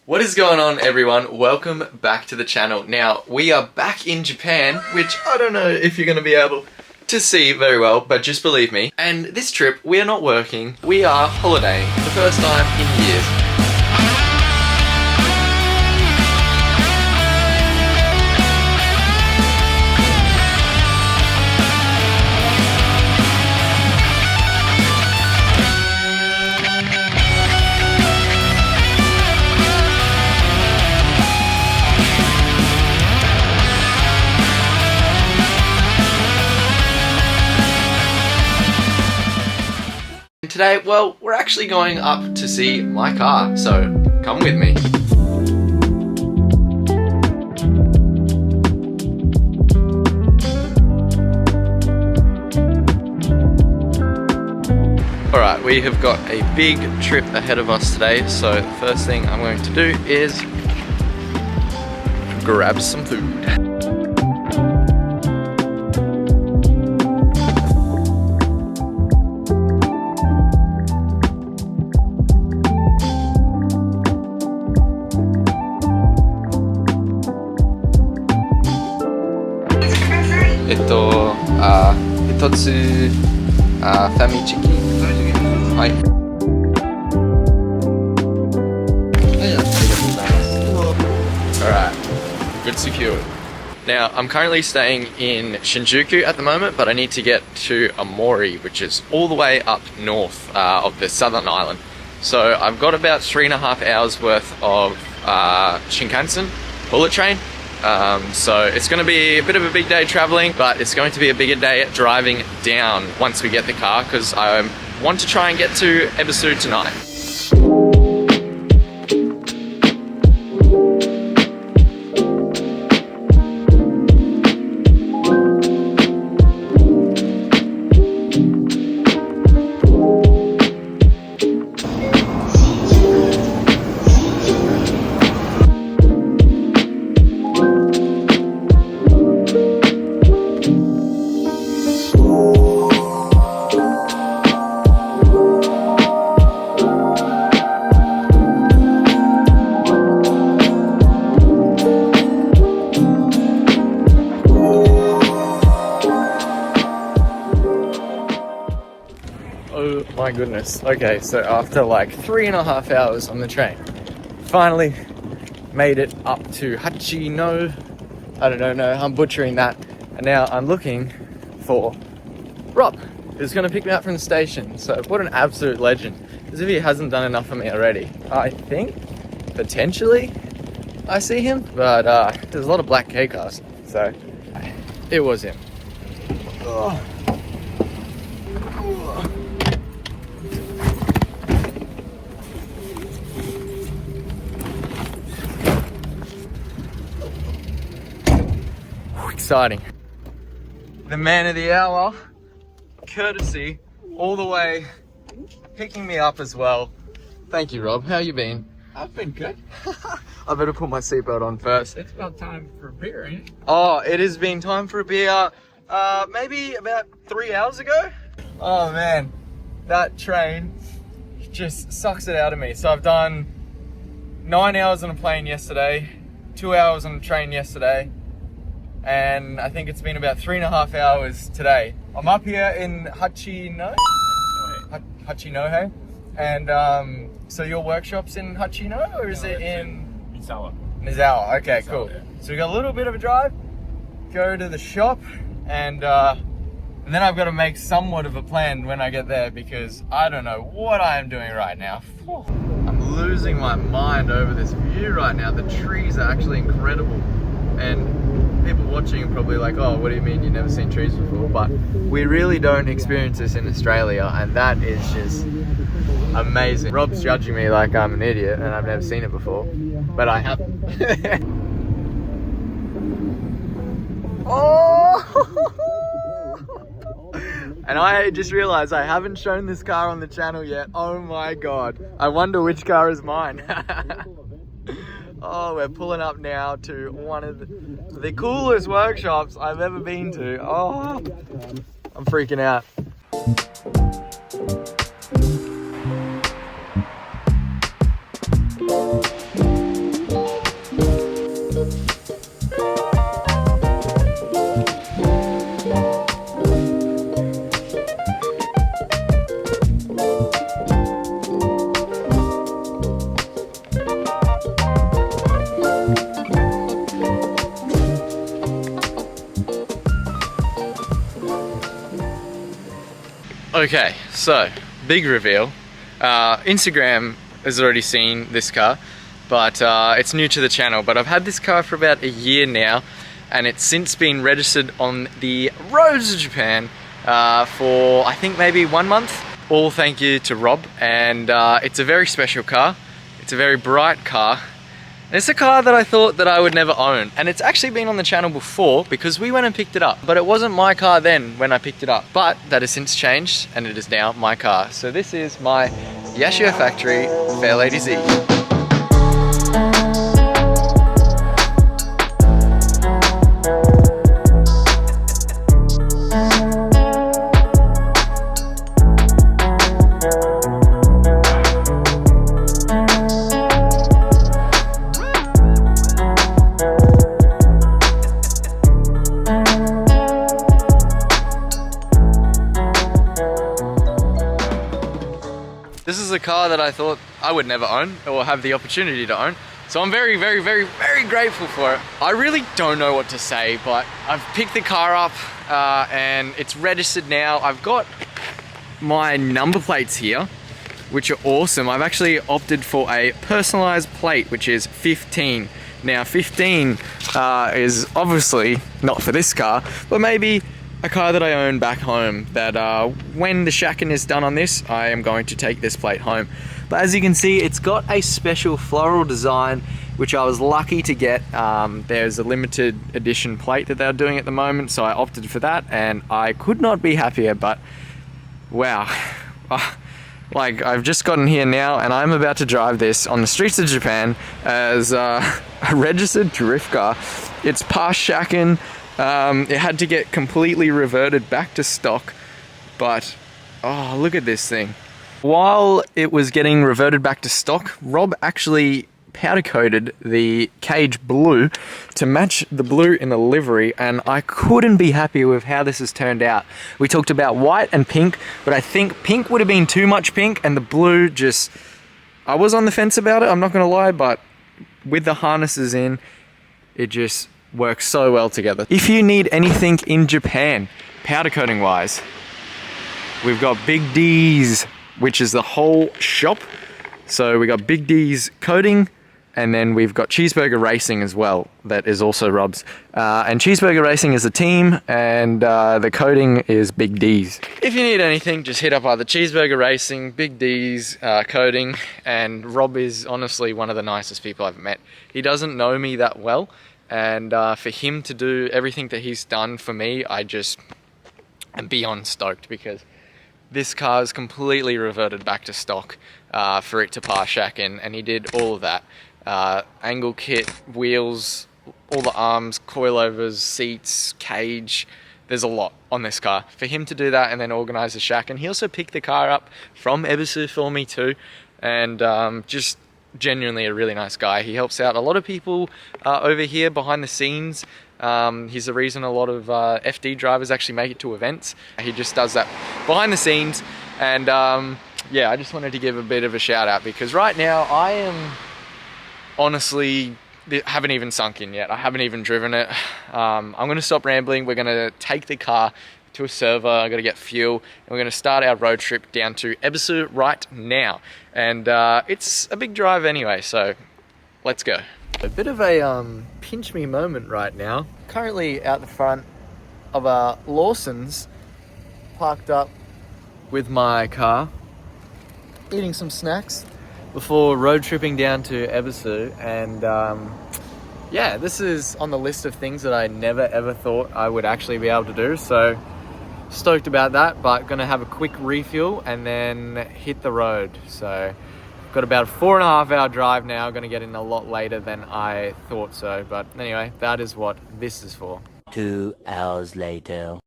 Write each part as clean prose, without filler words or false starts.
What is going on, everyone? Welcome back to the channel. Now, we are back in Japan, which I don't know if you're going to be able to see very well, but just believe me. And this trip, we are not working, we are holidaying for the first time in years. Today, well, we're actually going up to see my car, so come with me. Alright, we have got a big trip ahead of us today, so the first thing I'm going to do is grab some food. Hitotsu famichiki. Hi. Alright, good secured. Now, I'm currently staying in Shinjuku at the moment, but I need to get to Aomori, which is all the way up north of the southern island. So I've got about 3.5 hours worth of Shinkansen bullet train. So it's going to be a bit of a big day traveling, but it's going to be a bigger day driving down once we get the car, because I want to try and get to Ebisu tonight. Oh my goodness. Okay, so after like 3.5 hours on the train, finally made it up to Hachino. I don't know, I'm butchering that. And now I'm looking for Rob, who's gonna pick me up from the station. So what an absolute legend. As if he hasn't done enough for me already. I think, potentially, I see him, but there's a lot of black K cars, so it was him. Oh. Exciting. The man of the hour, courtesy, all the way, picking me up as well. Thank you, Rob. How you been? I've been good. I better put my seatbelt on first. It's about time for a beer, ain't it? Oh, it has been time for a beer. Maybe about 3 hours ago. Oh man, that train just sucks it out of me. So I've done 9 hours on a plane yesterday, 2 hours on a train yesterday, and I think it's been about 3.5 hours today. I'm up here in Hachinohe, and so your workshop's in Hachino, or is it in Misawa? Misawa, okay, Misawa, cool. Yeah. So we got a little bit of a drive, go to the shop, and then I've got to make somewhat of a plan when I get there, because I don't know what I am doing right now. I'm losing my mind over this view right now. The trees are actually incredible, and people watching are probably like, oh, what do you mean you've never seen trees before? But we really don't experience this in Australia, and that is just amazing. Rob's judging me like I'm an idiot and I've never seen it before, but I haven't. Oh! And I just realized I haven't shown this car on the channel yet. Oh my god. I wonder which car is mine. Oh, we're pulling up now to one of the coolest workshops I've ever been to. Oh, I'm freaking out. Okay, so big reveal. Instagram has already seen this car, but it's new to the channel. But I've had this car for about a year now, and it's since been registered on the roads of Japan for I think maybe 1 month. All thank you to Rob, and it's a very special car. It's a very bright car. And it's a car that I thought that I would never own, and it's actually been on the channel before because we went and picked it up, but it wasn't my car then when I picked it up, but that has since changed and it is now my car. So this is my Yashio Factory Fairlady Z. This is a car that I thought I would never own or have the opportunity to own. So I'm very, very, very, very grateful for it. I really don't know what to say, but I've picked the car up and it's registered now. I've got my number plates here, which are awesome. I've actually opted for a personalized plate, which is 15. Now 15 is obviously not for this car, but maybe a car that I own back home that when the shacking is done on this, I am going to take this plate home. But as you can see, it's got a special floral design, which I was lucky to get. There's a limited edition plate that they're doing at the moment, so I opted for that, and I could not be happier. But wow, like I've just gotten here now and I'm about to drive this on the streets of Japan as a registered drift car. It's past shacking. It had to get completely reverted back to stock, but oh, look at this thing. While it was getting reverted back to stock, Rob actually powder coated the cage blue to match the blue in the livery, and I couldn't be happier with how this has turned out. We talked about white and pink, but I think pink would have been too much pink, and the blue just, I was on the fence about it, I'm not gonna lie, but with the harnesses in, it just works so well together. If you need anything in Japan, powder coating wise, we've got Big D's, which is the whole shop. So we got Big D's coating, and then we've got Cheeseburger Racing as well, that is also Rob's. And Cheeseburger Racing is a team, and the coating is Big D's. If you need anything, just hit up either Cheeseburger Racing, Big D's coating, and Rob is honestly one of the nicest people I've met. He doesn't know me that well, and for him to do everything that he's done for me, I just am beyond stoked, because this car is completely reverted back to stock for it to pass shack in, and he did all of that. Angle kit, wheels, all the arms, coilovers, seats, cage, there's a lot on this car. For him to do that and then organize the shack, and he also picked the car up from Ebisu for me too, and just genuinely a really nice guy. He helps out a lot of people over here behind the scenes. He's the reason a lot of FD drivers actually make it to events. He just does that behind the scenes, and yeah, I just wanted to give a bit of a shout out, because right now I am honestly haven't even sunk in yet. I haven't even driven it. I'm gonna stop rambling. We're gonna take the car to a server. I'm gonna get fuel, and we're gonna start our road trip down to Ebisu right now. And it's a big drive anyway, so let's go. A bit of a pinch me moment right now. Currently out the front of Lawson's, parked up with my car, eating some snacks before road tripping down to Ebisu. And yeah, this is on the list of things that I never ever thought I would actually be able to do, so stoked about that. But gonna have a quick refuel and then hit the road. So got about a 4.5 hour drive now. Gonna get in a lot later than I thought so, but anyway, that is what this is for. 2 hours later.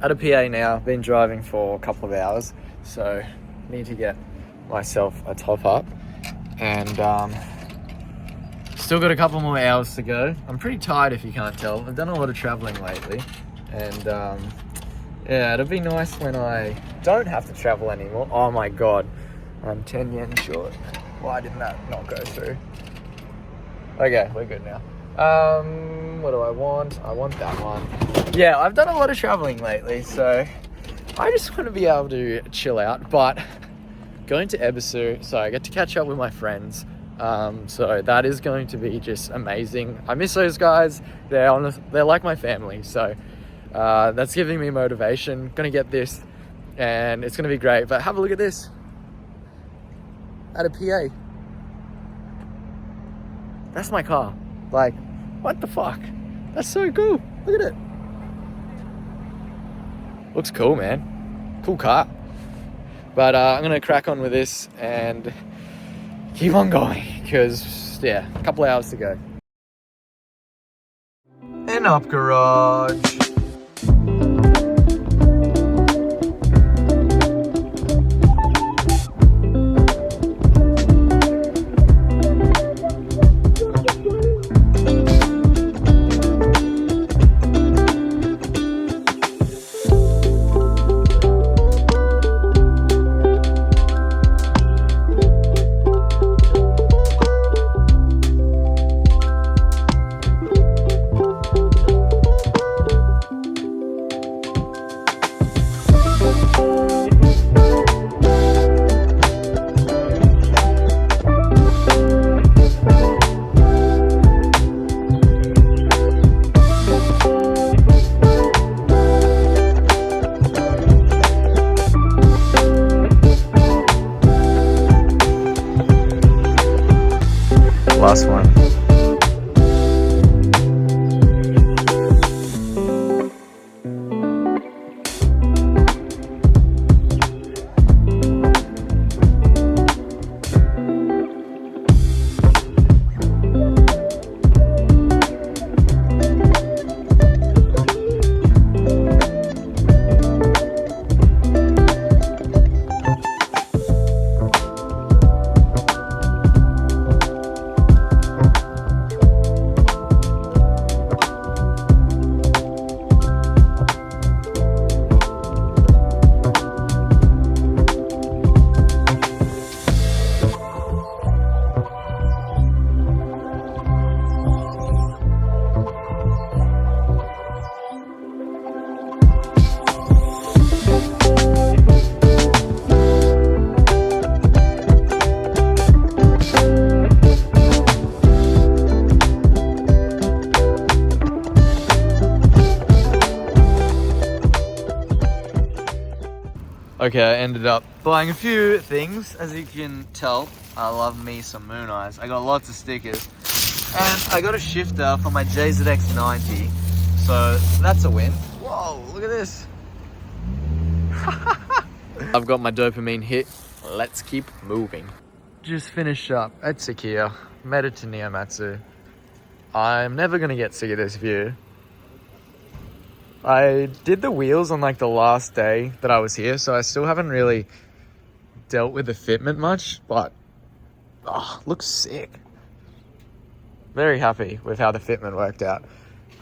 At a PA now, been driving for a couple of hours, so need to get myself a top up, and still got a couple more hours to go. I'm pretty tired if you can't tell. I've done a lot of traveling lately, and yeah, it'll be nice when I don't have to travel anymore. Oh my god, I'm 10 yen short. Why didn't that not go through? Okay, we're good now. What do I want? I want that one. Yeah, I've done a lot of traveling lately, so I just want to be able to chill out, but going to Ebisu, so I get to catch up with my friends. So that is going to be just amazing. I miss those guys. They're like my family. So that's giving me motivation. Gonna get this and it's gonna be great. But have a look at this. At a PA. That's my car. Like, what the fuck? That's so cool. Look at it. Looks cool, man. Cool car. But I'm gonna crack on with this and keep on going because, yeah, a couple of hours to go. And up garage. Last one. Okay, I ended up buying a few things. As you can tell, I love me some Moon Eyes. I got lots of stickers. And I got a shifter for my JZX90. So that's a win. Whoa, look at this. I've got my dopamine hit. Let's keep moving. Just finished up at Sakia. Made it to Niematsu. I'm never gonna get sick of this view. I did the wheels on like the last day that I was here, so I still haven't really dealt with the fitment much, but looks sick. Very happy with how the fitment worked out.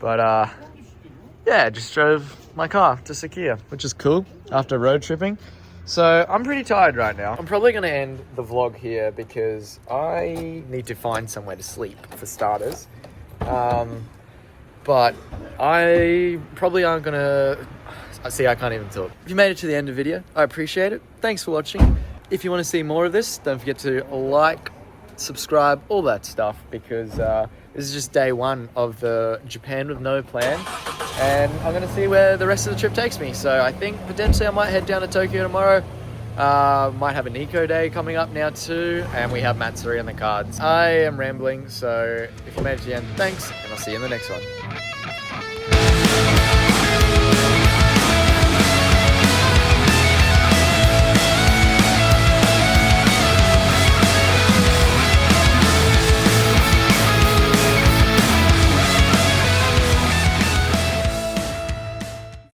But yeah, just drove my car to Sakia, which is cool after road tripping. So I'm pretty tired right now. I'm probably gonna end the vlog here because I need to find somewhere to sleep for starters. But I probably aren't gonna... See, I can't even talk. If you made it to the end of the video, I appreciate it. Thanks for watching. If you want to see more of this, don't forget to like, subscribe, all that stuff, because this is just day one of the Japan with no plan, and I'm gonna see where the rest of the trip takes me. So I think potentially I might head down to Tokyo tomorrow. Might have a Nico day coming up now too, and we have Matsuri on the cards. I am rambling, so if you made it to the end, thanks, and I'll see you in the next one.